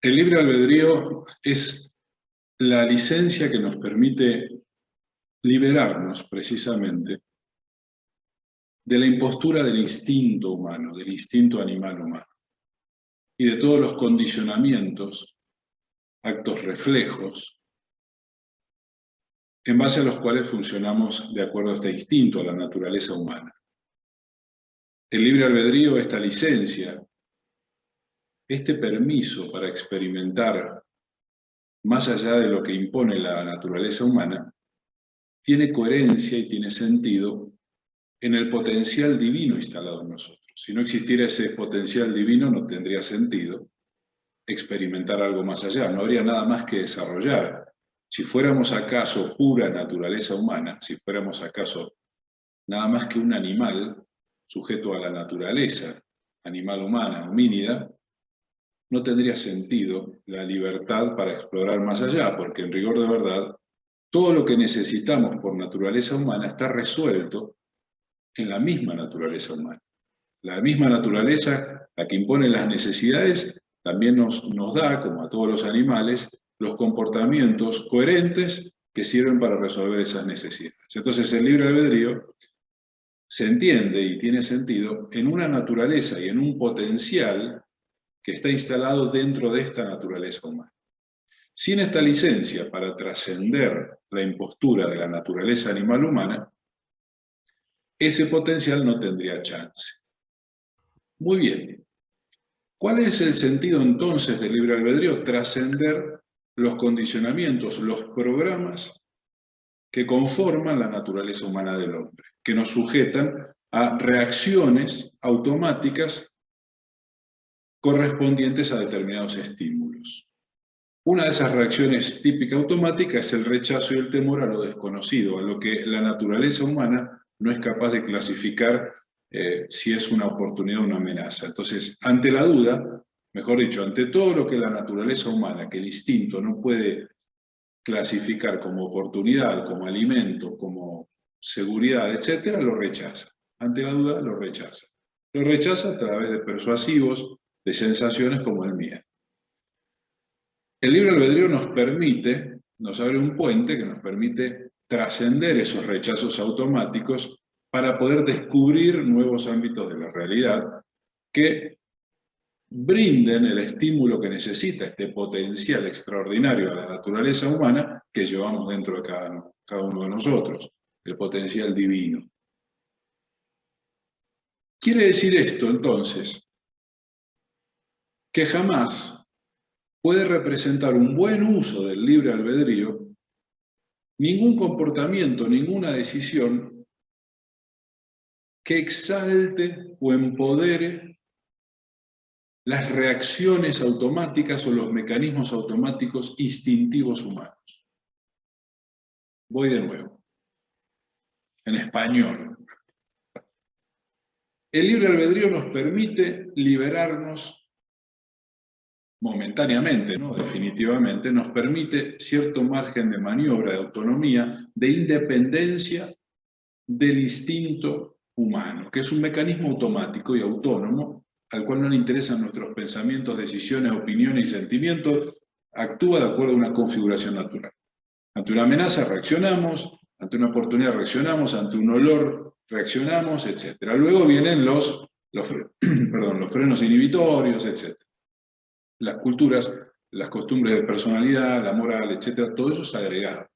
El libre albedrío es la licencia que nos permite liberarnos precisamente de la impostura del instinto humano, del instinto animal humano, y de todos los condicionamientos, actos reflejos, en base a los cuales funcionamos de acuerdo a este instinto, a la naturaleza humana. El libre albedrío, esta licencia, este permiso para experimentar más allá de lo que impone la naturaleza humana, tiene coherencia y tiene sentido en el potencial divino instalado en nosotros. Si no existiera ese potencial divino, no tendría sentido experimentar algo más allá, no habría nada más que desarrollar. Si fuéramos acaso pura naturaleza humana, si fuéramos acaso nada más que un animal sujeto a la naturaleza, animal humana, homínida, no tendría sentido la libertad para explorar más allá, porque en rigor de verdad, todo lo que necesitamos por naturaleza humana está resuelto en la misma naturaleza humana. La misma naturaleza, la que impone las necesidades, también nos da, como a todos los animales, los comportamientos coherentes que sirven para resolver esas necesidades. Entonces el libre albedrío se entiende y tiene sentido en una naturaleza y en un potencial que está instalado dentro de esta naturaleza humana. Sin esta licencia para trascender la impostura de la naturaleza animal humana, ese potencial no tendría chance. Muy bien. ¿Cuál es el sentido entonces del libre albedrío? Trascender los condicionamientos, los programas que conforman la naturaleza humana del hombre, que nos sujetan a reacciones automáticas correspondientes a determinados estímulos. Una de esas reacciones típica automática es el rechazo y el temor a lo desconocido, a lo que la naturaleza humana no es capaz de clasificar si es una oportunidad o una amenaza. Entonces, ante la duda, mejor dicho, ante todo lo que la naturaleza humana, que el instinto no puede clasificar como oportunidad, como alimento, como seguridad, etc., lo rechaza. Ante la duda, lo rechaza. Lo rechaza a través de persuasivos, de sensaciones como el miedo. El libre albedrío nos permite, nos abre un puente que nos permite trascender esos rechazos automáticos para poder descubrir nuevos ámbitos de la realidad que brinden el estímulo que necesita este potencial extraordinario a la naturaleza humana que llevamos dentro de cada uno de nosotros, el potencial divino. Quiere decir esto, entonces, que jamás puede representar un buen uso del libre albedrío ningún comportamiento, ninguna decisión que exalte o empodere las reacciones automáticas o los mecanismos automáticos instintivos humanos. Voy de nuevo, en español. El libre albedrío nos permite liberarnos momentáneamente, no definitivamente, nos permite cierto margen de maniobra, de autonomía, de independencia del instinto humano, que es un mecanismo automático y autónomo, al cual no le interesan nuestros pensamientos, decisiones, opiniones y sentimientos, actúa de acuerdo a una configuración natural. Ante una amenaza reaccionamos, ante una oportunidad reaccionamos, ante un olor reaccionamos, etc. Luego vienen los frenos inhibitorios, etc. Las culturas, las costumbres de personalidad, la moral, etc. Todo eso es agregado.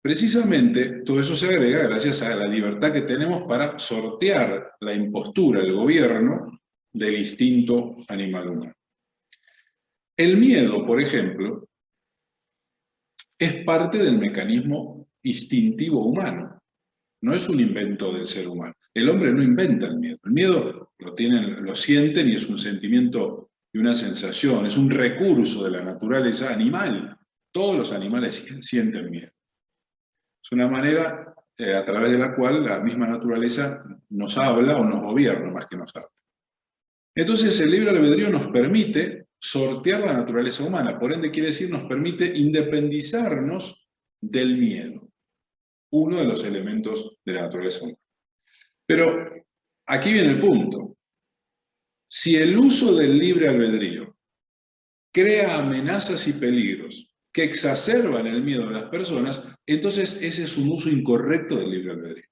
Precisamente todo eso se agrega gracias a la libertad que tenemos para sortear la impostura, el gobierno del instinto animal humano. El miedo, por ejemplo, es parte del mecanismo instintivo humano, no es un invento del ser humano. El hombre no inventa el miedo lo sienten y es un sentimiento y una sensación, es un recurso de la naturaleza animal. Todos los animales sienten miedo. Es una manera a través de la cual la misma naturaleza nos habla o nos gobierna más que nos habla. Entonces el libre albedrío nos permite sortear la naturaleza humana, por ende quiere decir nos permite independizarnos del miedo, uno de los elementos de la naturaleza humana. Pero aquí viene el punto. Si el uso del libre albedrío crea amenazas y peligros que exacerban el miedo de las personas, entonces ese es un uso incorrecto del libre albedrío.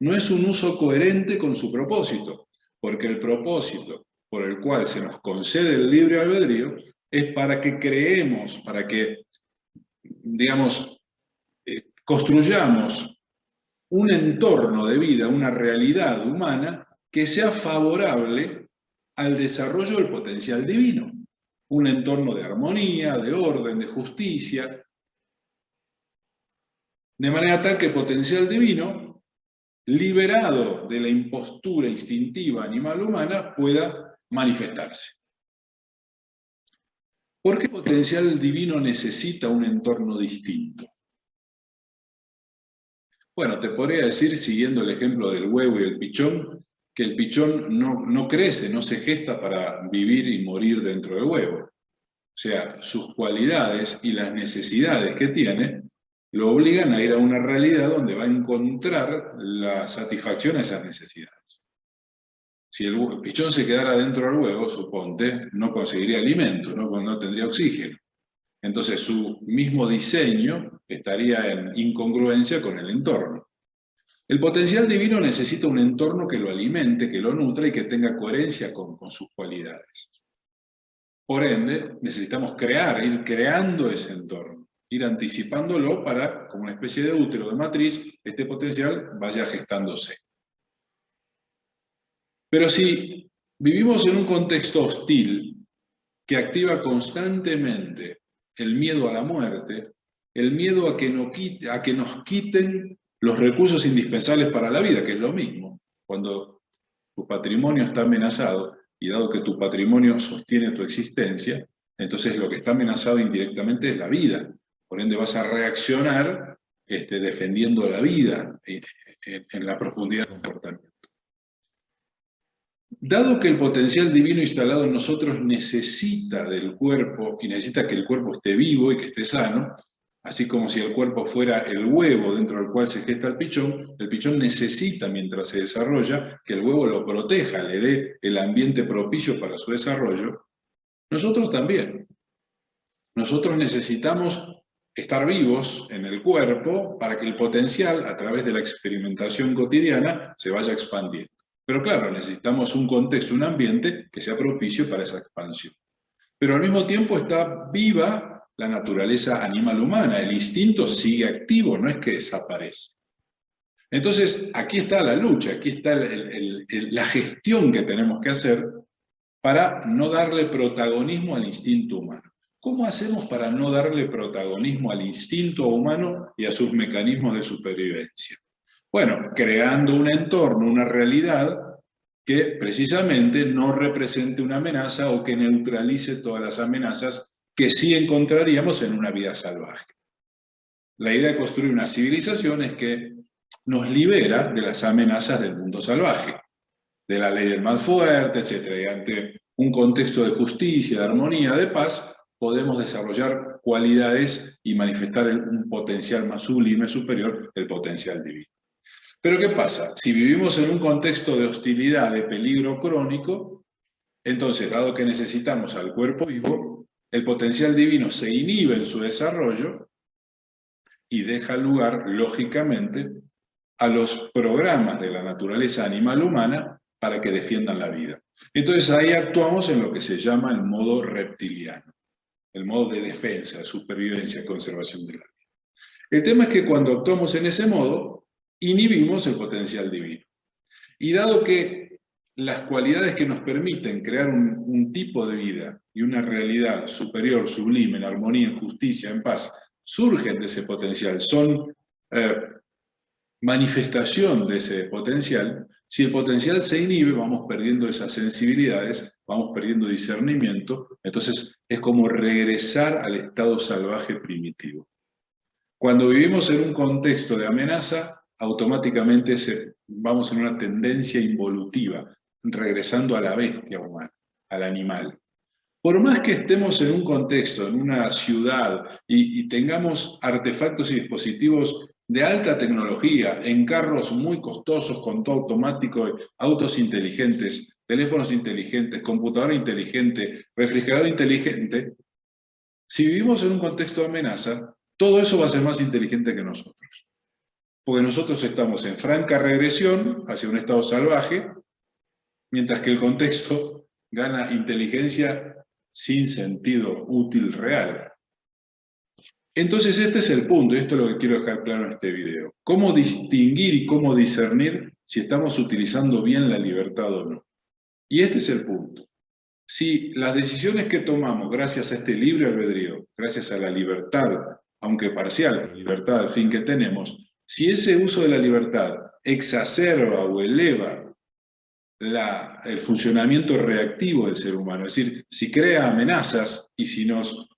No es un uso coherente con su propósito, porque el propósito por el cual se nos concede el libre albedrío es para que creemos, para que, digamos, construyamos un entorno de vida, una realidad humana que sea favorable al desarrollo del potencial divino. Un entorno de armonía, de orden, de justicia, de manera tal que el potencial divino, liberado de la impostura instintiva animal humana, pueda manifestarse. ¿Por qué el potencial divino necesita un entorno distinto? Bueno, te podría decir, siguiendo el ejemplo del huevo y el pichón, que el pichón no crece, no se gesta para vivir y morir dentro del huevo. O sea, sus cualidades y las necesidades que tiene lo obligan a ir a una realidad donde va a encontrar la satisfacción a esas necesidades. Si el pichón se quedara dentro del huevo, suponte, no conseguiría alimento, no tendría oxígeno. Entonces su mismo diseño estaría en incongruencia con el entorno. El potencial divino necesita un entorno que lo alimente, que lo nutra y que tenga coherencia con sus cualidades. Por ende, necesitamos ir creando ese entorno, ir anticipándolo para, como una especie de útero de matriz, este potencial vaya gestándose. Pero si vivimos en un contexto hostil que activa constantemente el miedo a la muerte, el miedo a que nos quiten los recursos indispensables para la vida, que es lo mismo. Cuando tu patrimonio está amenazado, y dado que tu patrimonio sostiene tu existencia, entonces lo que está amenazado indirectamente es la vida. Por ende vas a reaccionar defendiendo la vida en la profundidad del comportamiento. Dado que el potencial divino instalado en nosotros necesita del cuerpo y necesita que el cuerpo esté vivo y que esté sano, así como si el cuerpo fuera el huevo dentro del cual se gesta el pichón necesita, mientras se desarrolla, que el huevo lo proteja, le dé el ambiente propicio para su desarrollo. Nosotros también. Nosotros necesitamos estar vivos en el cuerpo para que el potencial, a través de la experimentación cotidiana, se vaya expandiendo. Pero claro, necesitamos un contexto, un ambiente que sea propicio para esa expansión. Pero al mismo tiempo está viva la naturaleza animal humana, el instinto sigue activo, no es que desaparece. Entonces, aquí está la lucha, aquí está la gestión que tenemos que hacer para no darle protagonismo al instinto humano. ¿Cómo hacemos para no darle protagonismo al instinto humano y a sus mecanismos de supervivencia? Bueno, creando un entorno, una realidad que precisamente no represente una amenaza o que neutralice todas las amenazas que sí encontraríamos en una vida salvaje. La idea de construir una civilización es que nos libera de las amenazas del mundo salvaje, de la ley del más fuerte, etc. Y ante un contexto de justicia, de armonía, de paz, podemos desarrollar cualidades y manifestar un potencial más sublime, superior, el potencial divino. Pero ¿qué pasa? Si vivimos en un contexto de hostilidad, de peligro crónico, entonces, dado que necesitamos al cuerpo vivo, el potencial divino se inhibe en su desarrollo y deja lugar, lógicamente, a los programas de la naturaleza animal humana para que defiendan la vida. Entonces ahí actuamos en lo que se llama el modo reptiliano, el modo de defensa, de supervivencia, conservación de la vida. El tema es que cuando actuamos en ese modo, inhibimos el potencial divino. Y dado que las cualidades que nos permiten crear un tipo de vida y una realidad superior, sublime, en armonía, en justicia, en paz, surgen de ese potencial, son manifestación de ese potencial, si el potencial se inhibe, vamos perdiendo esas sensibilidades, vamos perdiendo discernimiento, entonces es como regresar al estado salvaje primitivo. Cuando vivimos en un contexto de amenaza, automáticamente vamos en una tendencia involutiva, regresando a la bestia humana, al animal. Por más que estemos en un contexto, en una ciudad, y tengamos artefactos y dispositivos de alta tecnología, en carros muy costosos, con todo automático, autos inteligentes, teléfonos inteligentes, computadora inteligente, refrigerador inteligente, Si vivimos en un contexto de amenaza, todo eso va a ser más inteligente que nosotros. Porque nosotros estamos en franca regresión hacia un estado salvaje, mientras que el contexto gana inteligencia sin sentido útil real. Entonces este es el punto, y esto es lo que quiero dejar claro en este video. ¿Cómo distinguir y cómo discernir si estamos utilizando bien la libertad o no? Y este es el punto. Si las decisiones que tomamos gracias a este libre albedrío, gracias a la libertad, aunque parcial, libertad al fin que tenemos, si ese uso de la libertad exacerba o eleva el funcionamiento reactivo del ser humano, es decir, si crea amenazas y si nos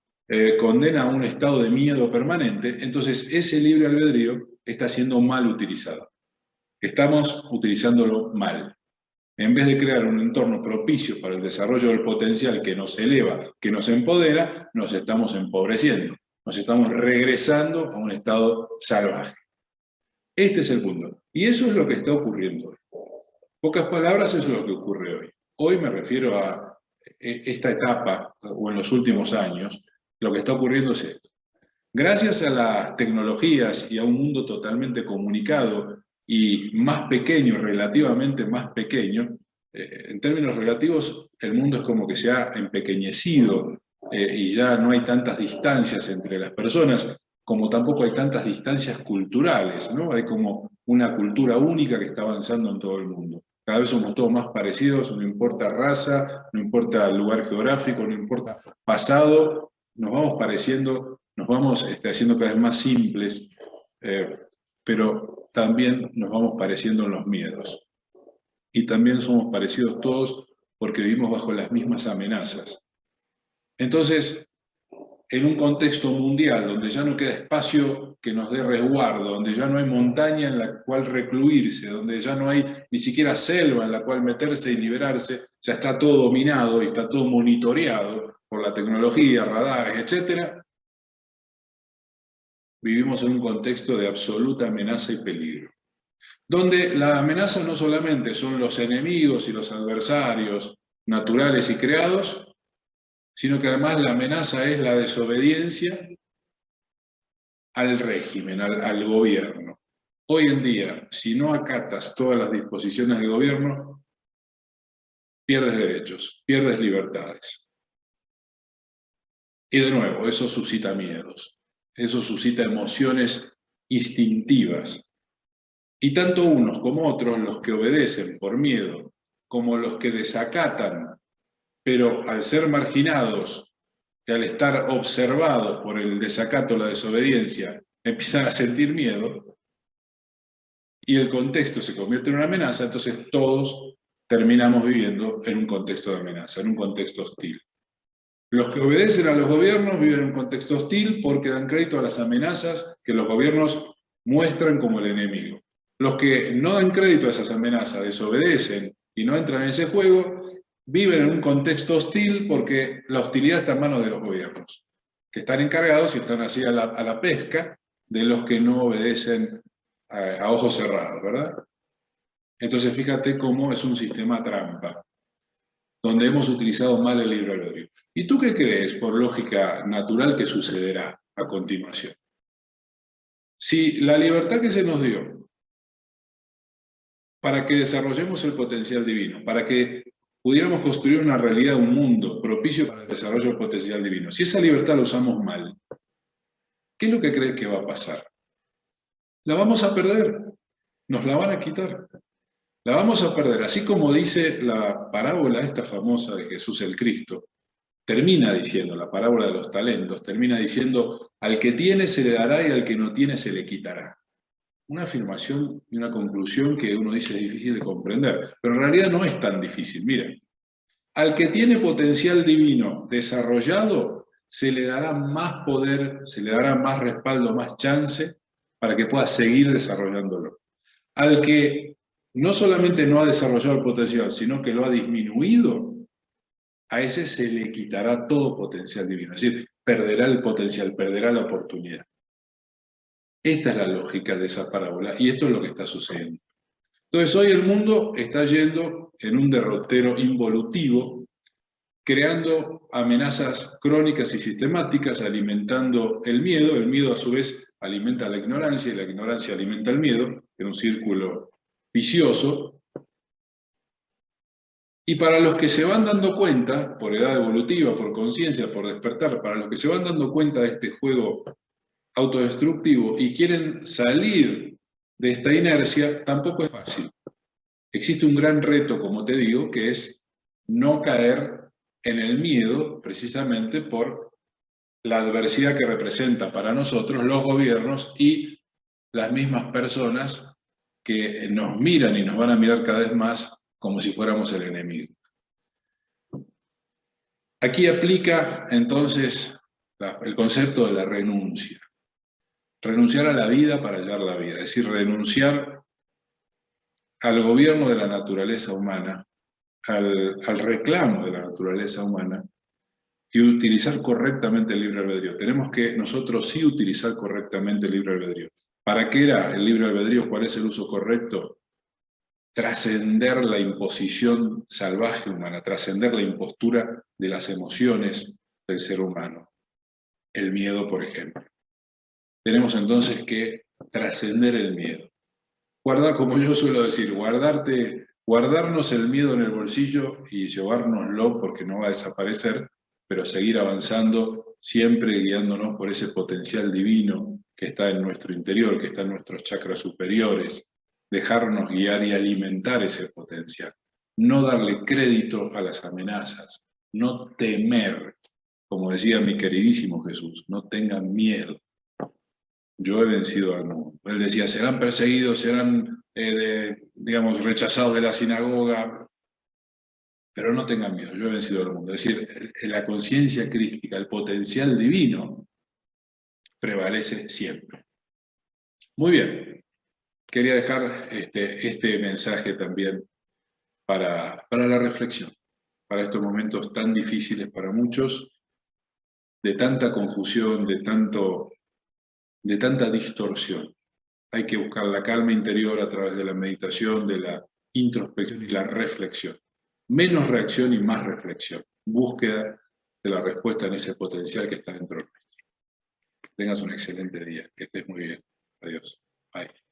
condena a un estado de miedo permanente, entonces ese libre albedrío está siendo mal utilizado. Estamos utilizándolo mal. En vez de crear un entorno propicio para el desarrollo del potencial que nos eleva, que nos empodera, nos estamos empobreciendo. Nos estamos regresando a un estado salvaje. Este es el punto. Y eso es lo que está ocurriendo hoy. Pocas palabras, eso es lo que ocurre hoy. Hoy me refiero a esta etapa, o en los últimos años, lo que está ocurriendo es esto. Gracias a las tecnologías y a un mundo totalmente comunicado y más pequeño, relativamente más pequeño, en términos relativos, el mundo es como que se ha empequeñecido y ya no hay tantas distancias entre las personas, como tampoco hay tantas distancias culturales, ¿no? Hay como una cultura única que está avanzando en todo el mundo. Cada vez somos todos más parecidos, no importa raza, no importa lugar geográfico, no importa pasado, nos vamos pareciendo, nos vamos haciendo cada vez más simples, pero también nos vamos pareciendo en los miedos. Y también somos parecidos todos porque vivimos bajo las mismas amenazas. Entonces, en un contexto mundial donde ya no queda espacio que nos dé resguardo, donde ya no hay montaña en la cual recluirse, donde ya no hay ni siquiera selva en la cual meterse y liberarse, ya está todo dominado y está todo monitoreado por la tecnología, radares, etc., vivimos en un contexto de absoluta amenaza y peligro, donde la amenaza no solamente son los enemigos y los adversarios naturales y creados, sino que además la amenaza es la desobediencia al régimen, al gobierno. Hoy en día, si no acatas todas las disposiciones del gobierno, pierdes derechos, pierdes libertades. Y de nuevo, eso suscita miedos, eso suscita emociones instintivas. Y tanto unos como otros, los que obedecen por miedo, como los que desacatan, pero al ser marginados y al estar observados por el desacato, la desobediencia, empiezan a sentir miedo, y el contexto se convierte en una amenaza, entonces todos terminamos viviendo en un contexto de amenaza, en un contexto hostil. Los que obedecen a los gobiernos viven en un contexto hostil porque dan crédito a las amenazas que los gobiernos muestran como el enemigo. Los que no dan crédito a esas amenazas, desobedecen y no entran en ese juego, viven en un contexto hostil porque la hostilidad está en manos de los gobiernos, que están encargados y están así a la pesca de los que no obedecen a ojos cerrados, ¿verdad? Entonces fíjate cómo es un sistema trampa, donde hemos utilizado mal el libre albedrío. ¿Y tú qué crees, por lógica natural, que sucederá a continuación? Si la libertad que se nos dio para que desarrollemos el potencial divino, para que pudiéramos construir una realidad, un mundo propicio para el desarrollo del potencial divino, si esa libertad la usamos mal, ¿qué es lo que crees que va a pasar? La vamos a perder, nos la van a quitar. La vamos a perder, así como dice la parábola esta famosa de Jesús el Cristo. Termina diciendo, la parábola de los talentos, termina diciendo, al que tiene se le dará y al que no tiene se le quitará. Una afirmación y una conclusión que uno dice es difícil de comprender, pero en realidad no es tan difícil. Miren, al que tiene potencial divino desarrollado, se le dará más poder, se le dará más respaldo, más chance para que pueda seguir desarrollándolo. Al que no solamente no ha desarrollado el potencial, sino que lo ha disminuido, a ese se le quitará todo potencial divino. Es decir, perderá el potencial, perderá la oportunidad. Esta es la lógica de esa parábola y esto es lo que está sucediendo. Entonces hoy el mundo está yendo en un derrotero involutivo creando amenazas crónicas y sistemáticas, alimentando el miedo a su vez alimenta la ignorancia, y la ignorancia alimenta el miedo, en un círculo vicioso. Y para los que se van dando cuenta, por edad evolutiva, por conciencia, por despertar, para los que se van dando cuenta de este juego autodestructivo y quieren salir de esta inercia, tampoco es fácil. Existe un gran reto, como te digo, que es no caer en el miedo, precisamente por la adversidad que representa para nosotros los gobiernos y las mismas personas que nos miran y nos van a mirar cada vez más como si fuéramos el enemigo. Aquí aplica entonces el concepto de la renuncia. Renunciar a la vida para hallar la vida, es decir, renunciar al gobierno de la naturaleza humana, al reclamo de la naturaleza humana, y utilizar correctamente el libre albedrío. Tenemos que nosotros sí utilizar correctamente el libre albedrío. ¿Para qué era el libre albedrío? ¿Cuál es el uso correcto? Trascender la imposición salvaje humana, trascender la impostura de las emociones del ser humano. El miedo, por ejemplo. Tenemos entonces que trascender el miedo. Guardar, como yo suelo decir, guardarnos el miedo en el bolsillo y llevárnoslo porque no va a desaparecer, pero seguir avanzando, siempre guiándonos por ese potencial divino que está en nuestro interior, que está en nuestros chakras superiores, dejarnos guiar y alimentar ese potencial. No darle crédito a las amenazas, no temer, como decía mi queridísimo Jesús, no tengan miedo. Yo he vencido al mundo. Él decía, serán perseguidos, serán, digamos, rechazados de la sinagoga, pero no tengan miedo, yo he vencido al mundo. Es decir, la conciencia crística, el potencial divino, prevalece siempre. Muy bien. Quería dejar este mensaje también para la reflexión, para estos momentos tan difíciles para muchos, de tanta confusión, de tanta distorsión. Hay que buscar la calma interior a través de la meditación, de la introspección y la reflexión. Menos reacción y más reflexión. Búsqueda de la respuesta en ese potencial que está dentro nuestro. Que tengas un excelente día, que estés muy bien. Adiós. Bye.